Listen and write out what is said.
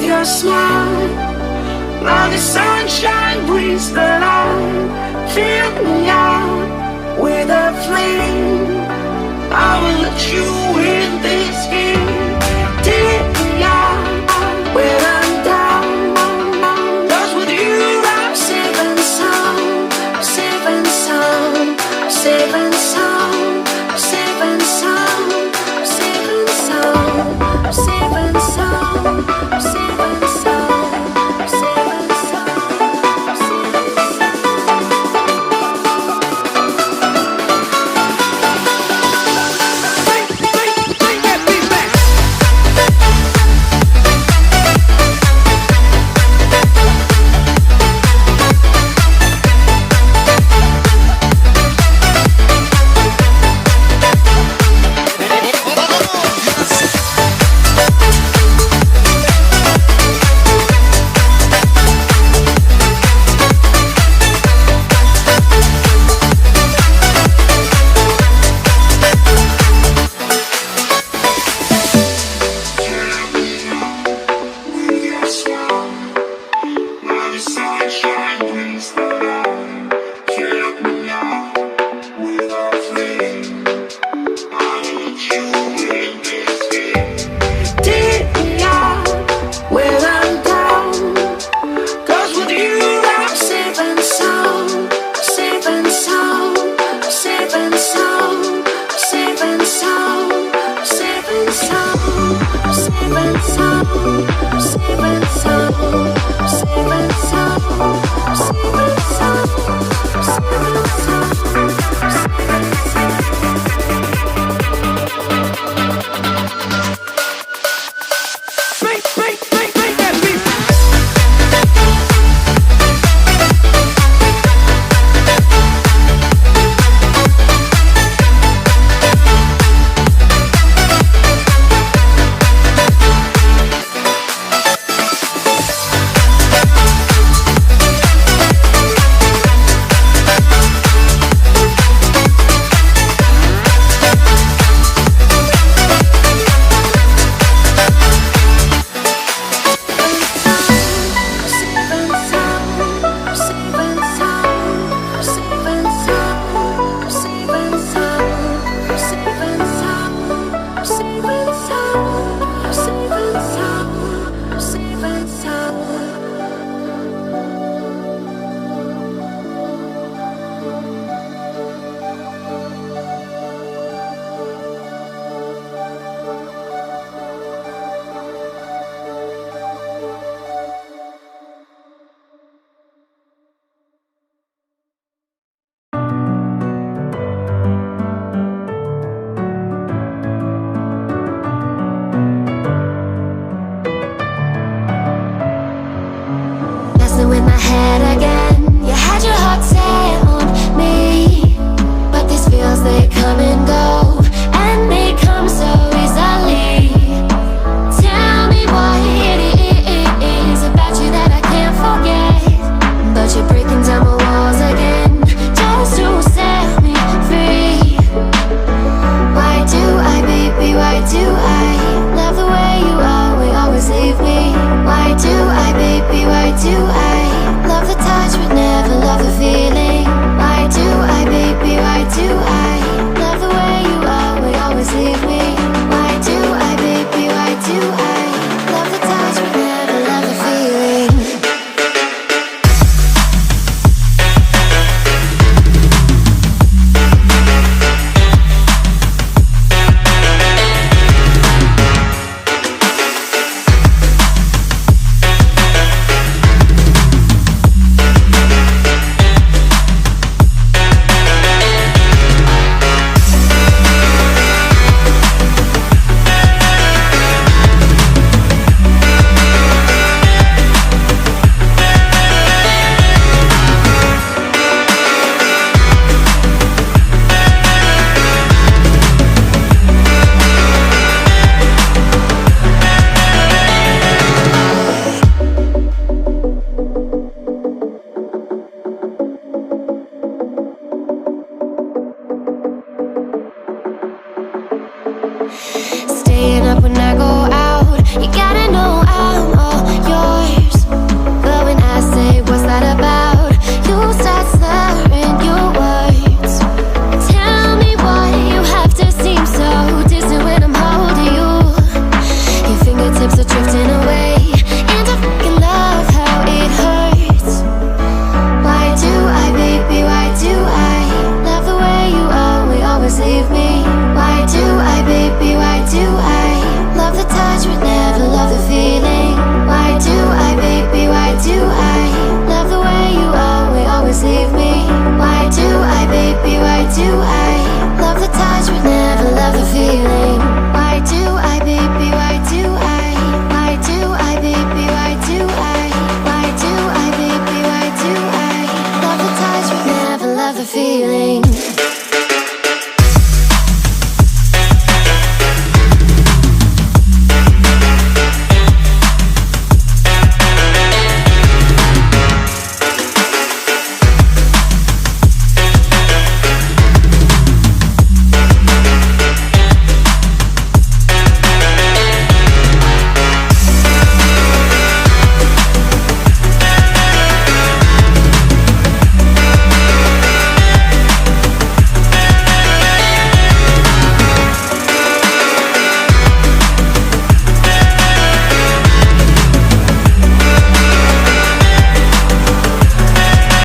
your smile. Now the sunshine brings the light. Fill me out with a flame. I will let you in this game. Take me out when I'm down. 'Cause with you I'm safe and sound. I'm safe and sound. I'm safe and sound. I'm safe and sound. I'm safe and sound. I'm safe and sound. I'm safe and sound. I'm safe and sound. I'm safe and Bring that beat back. take me out when I'm down. 'Cause with you I'm safe and sound. I'm safe and sound. I'm safe and sound. I'm safe and sound. I'm safe and sound. I'm safe and sound.